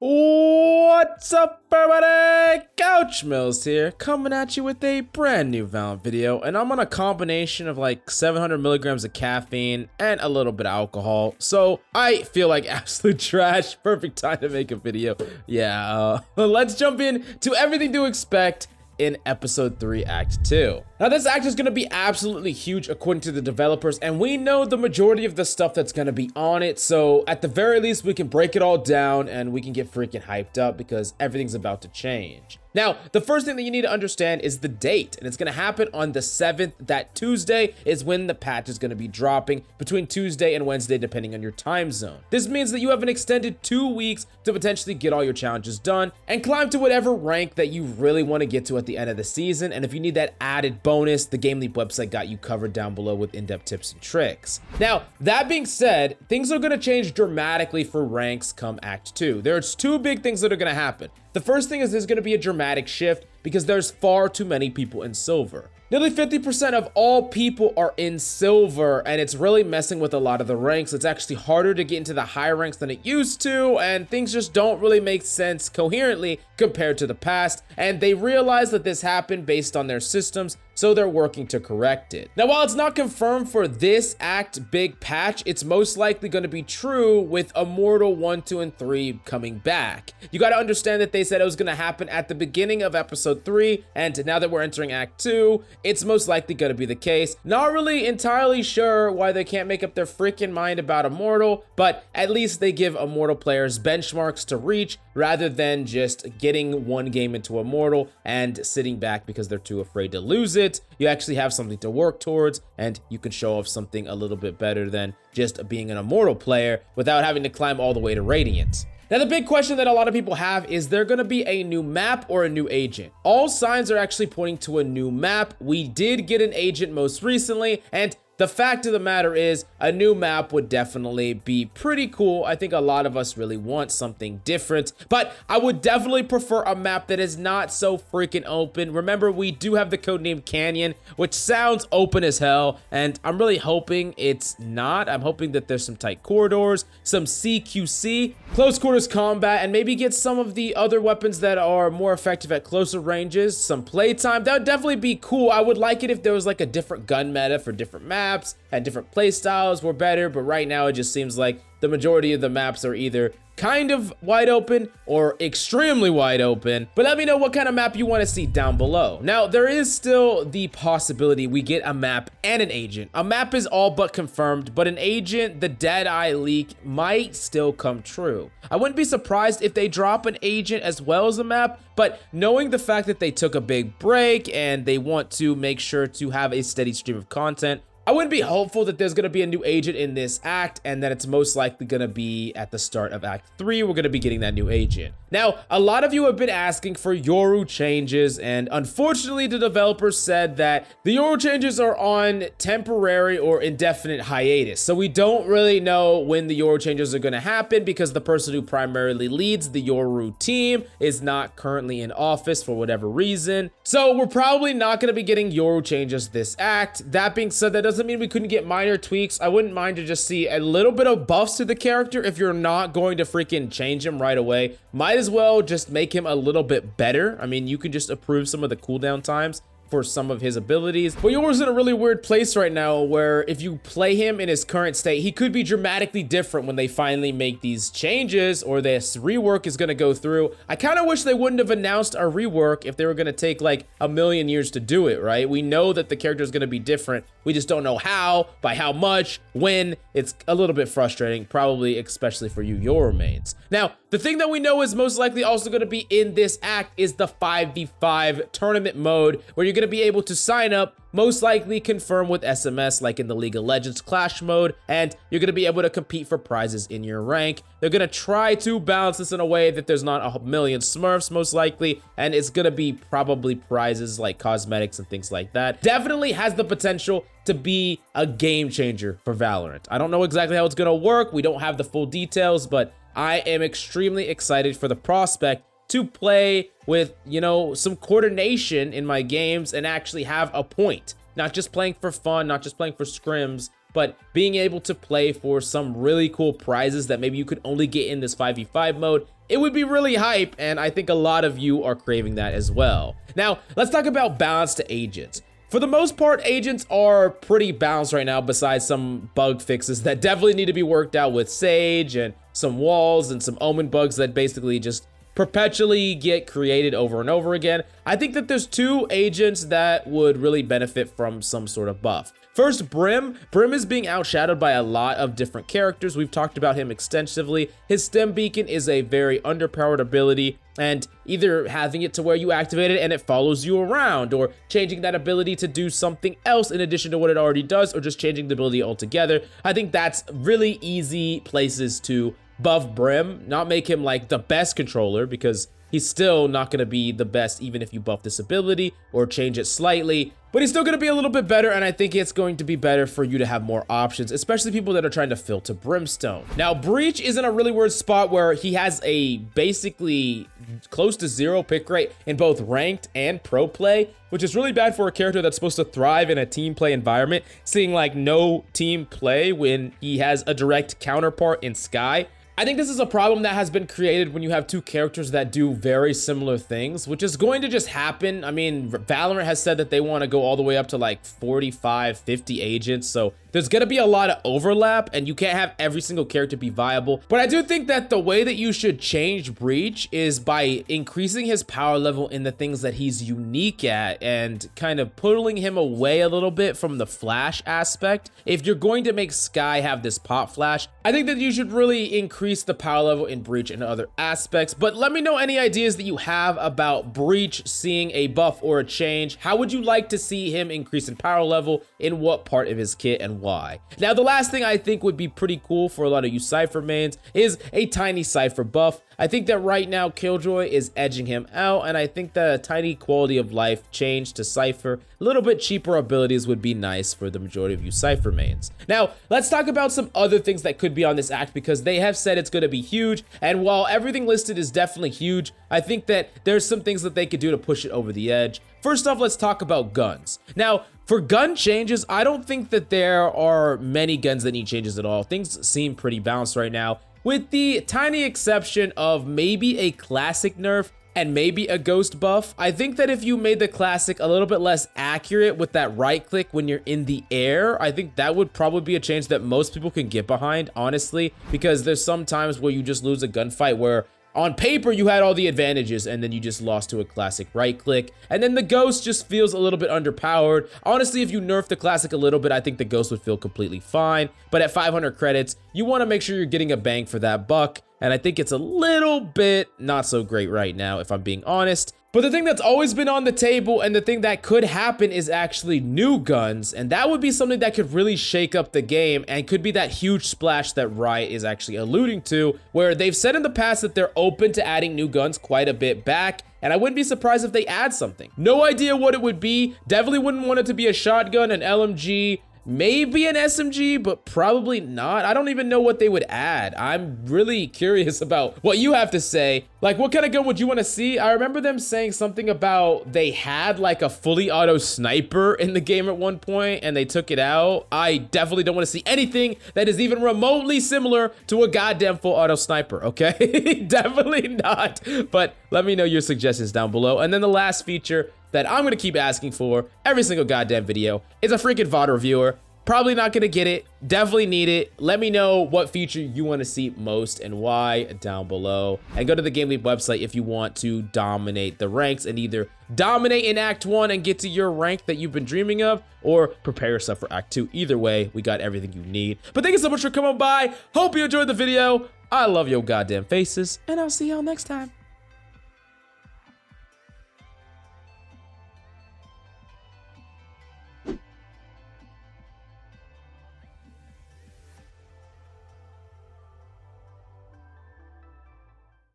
What's up, everybody? Couch Mills here, coming at you with a brand new Valorant video, and I'm on a combination of like 700 milligrams of caffeine and a little bit of alcohol, so I feel like absolute trash. Perfect time to make a video. Yeah, let's jump in to everything to expect in episode 3 act 2. Now this act is going to be absolutely huge according to the developers, and we know the majority of the stuff that's going to be on it, so at the very least we can break it all down and we can get freaking hyped up because everything's about to change. Now, the first thing that you need to understand is the date, and it's going to happen on the 7th. That Tuesday is when the patch is going to be dropping, between Tuesday and Wednesday, depending on your time zone. This means that you have an extended 2 weeks to potentially get all your challenges done and climb to whatever rank that you really want to get to at the end of the season. And if you need that added bonus, the GameLeap website got you covered down below with in-depth tips and tricks. Now, that being said, things are going to change dramatically for ranks come Act 2. There's 2 big things that are going to happen. The first thing is there's going to be a dramatic shift because there's far too many people in silver. Nearly 50% of all people are in silver, and it's really messing with a lot of the ranks. It's actually harder to get into the high ranks than it used to, and things just don't really make sense coherently compared to the past. And they realize that this happened based on their systems, so they're working to correct it. Now, while it's not confirmed for this act big patch, it's most likely going to be true with Immortal 1, 2, and 3 coming back. You got to understand that they said it was going to happen at the beginning of episode 3, and now that we're entering act 2, it's most likely going to be the case. Not really entirely sure why they can't make up their freaking mind about Immortal, but at least they give Immortal players benchmarks to reach rather than just getting one game into Immortal and sitting back because they're too afraid to lose it. You actually have something to work towards, and you can show off something a little bit better than just being an Immortal player without having to climb all the way to Radiant. Now, the big question that a lot of people have is there going to be a new map or a new agent? All signs are actually pointing to a new map. We did get an agent most recently, and the fact of the matter is a new map would definitely be pretty cool. I think a lot of us really want something different, but I would definitely prefer a map that is not so freaking open. Remember, we do have the codename Canyon, which sounds open as hell, and I'm really hoping it's not. I'm hoping that there's some tight corridors, some CQC, close quarters combat, and maybe get some of the other weapons that are more effective at closer ranges, some playtime. That would definitely be cool. I would like it if there was like a different gun meta for different maps, and different play styles were better, but right now it just seems like the majority of the maps are either kind of wide open or extremely wide open. But let me know what kind of map you want to see down below. Now, there is still the possibility we get a map and an agent. A map is all but confirmed, but an agent, the Deadeye leak, might still come true. I wouldn't be surprised if they drop an agent as well as a map, but knowing the fact that they took a big break and they want to make sure to have a steady stream of content, I wouldn't be hopeful that there's going to be a new agent in this act and that it's most likely going to be at the start of Act 3. We're going to be getting that new agent. Now, a lot of you have been asking for YORU changes, and unfortunately the developers said that the YORU changes are on temporary or indefinite hiatus. So we don't really know when the YORU changes are going to happen because the person who primarily leads the YORU team is not currently in office for whatever reason. So we're probably not going to be getting YORU changes this act. That being said, that doesn't mean we couldn't get minor tweaks. I wouldn't mind to just see a little bit of buffs to the character if you're not going to freaking change him right away. Might as well just make him a little bit better. I mean, you can just improve some of the cooldown times for some of his abilities. But Yoru's in a really weird place right now where if you play him in his current state, he could be dramatically different when they finally make these changes or this rework is going to go through. I kind of wish they wouldn't have announced a rework if they were going to take like a million years to do it, right? We know that the character is going to be different. We just don't know how, by how much, when. It's a little bit frustrating, probably especially for you Yoru mains. Now, the thing that we know is most likely also going to be in this act is the 5v5 tournament mode, where you're going to be able to sign up, most likely confirm with SMS like in the League of Legends Clash mode, and you're going to be able to compete for prizes in your rank. They're going to try to balance this in a way that there's not a million smurfs most likely, and it's going to be probably prizes like cosmetics and things like that. Definitely has the potential to be a game changer for Valorant. I don't know exactly how it's going to work. We don't have the full details, but I am extremely excited for the prospect to play with, you know, some coordination in my games and actually have a point. Not just playing for fun, not just playing for scrims, but being able to play for some really cool prizes that maybe you could only get in this 5v5 mode it would be really hype, and I think a lot of you are craving that as well. Now, let's talk about balance to agents. For the most part, agents are pretty balanced right now, besides some bug fixes that definitely need to be worked out with Sage and some walls and some omen bugs that basically just perpetually get created over and over again. I think that there's 2 agents that would really benefit from some sort of buff. First, Brim. Brim is being outshadowed by a lot of different characters. We've talked about him extensively. His stem beacon is a very underpowered ability, and either having it to where you activate it and it follows you around, or changing that ability to do something else in addition to what it already does, or just changing the ability altogether. I think that's really easy places to buff Brim, not make him like the best controller, because he's still not going to be the best even if you buff this ability or change it slightly, but he's still going to be a little bit better, and I think it's going to be better for you to have more options, especially people that are trying to filter Brimstone. Now, Breach is in a really weird spot where he has a basically close to 0 pick rate in both ranked and pro play, which is really bad for a character that's supposed to thrive in a team play environment, seeing like no team play when he has a direct counterpart in Sky. I think this is a problem that has been created when you have 2 characters that do very similar things, which is going to just happen. I mean, Valorant has said that they want to go all the way up to like 45, 50 agents, so there's going to be a lot of overlap, and you can't have every single character be viable. But I do think that the way that you should change Breach is by increasing his power level in the things that he's unique at, and kind of pulling him away a little bit from the flash aspect. If you're going to make Sky have this pop flash, I think that you should really increase the power level in Breach and other aspects. But let me know any ideas that you have about Breach seeing a buff or a change. How would you like to see him increase in power level, in what part of his kit, and why? Now, the last thing I think would be pretty cool for a lot of you Cypher mains is a tiny Cypher buff. I think that right now Killjoy is edging him out, and I think that a tiny quality of life change to Cypher, a little bit cheaper abilities would be nice for the majority of you Cypher mains. Now, let's talk about some other things that could be on this act, because they have said it's going to be huge, and while everything listed is definitely huge, I think that there's some things that they could do to push it over the edge. First off, let's talk about guns. Now, for gun changes, I don't think that there are many guns that need changes at all. Things seem pretty balanced right now, with the tiny exception of maybe a classic nerf and maybe a ghost buff. I think that if you made the classic a little bit less accurate with that right click when you're in the air, I think that would probably be a change that most people can get behind, honestly, because there's some times where you just lose a gunfight where on paper you had all the advantages and then you just lost to a classic right click, and then the ghost just feels a little bit underpowered. Honestly, if you nerf the classic a little bit, I think the ghost would feel completely fine, but at 500 credits you want to make sure you're getting a bang for that buck, and I think it's a little bit not so great right now, if I'm being honest. But the thing that's always been on the table, and the thing that could happen, is actually new guns, and that would be something that could really shake up the game, and could be that huge splash that Riot is actually alluding to, where they've said in the past that they're open to adding new guns quite a bit back, and I wouldn't be surprised if they add something. No idea what it would be. Definitely wouldn't want it to be a shotgun, an LMG, maybe an SMG, but probably not. I don't even know what they would add. I'm really curious about what you have to say. Like, what kind of gun would you want to see? I remember them saying something about they had like a fully auto sniper in the game at one point and they took it out. I definitely don't want to see anything that is even remotely similar to a goddamn full auto sniper, okay? Definitely not. But let me know your suggestions down below. And then the last feature that I'm gonna keep asking for every single goddamn video is a freaking VOD reviewer. Probably not gonna get it, definitely need it. Let me know what feature you want to see most and why down below. And go to the GameLeap website if you want to dominate the ranks and either dominate in Act 1 and get to your rank that you've been dreaming of, or prepare yourself for Act 2. Either way, we got everything you need. But thank you so much for coming by. Hope you enjoyed the video. I love your goddamn faces, and I'll see y'all next time.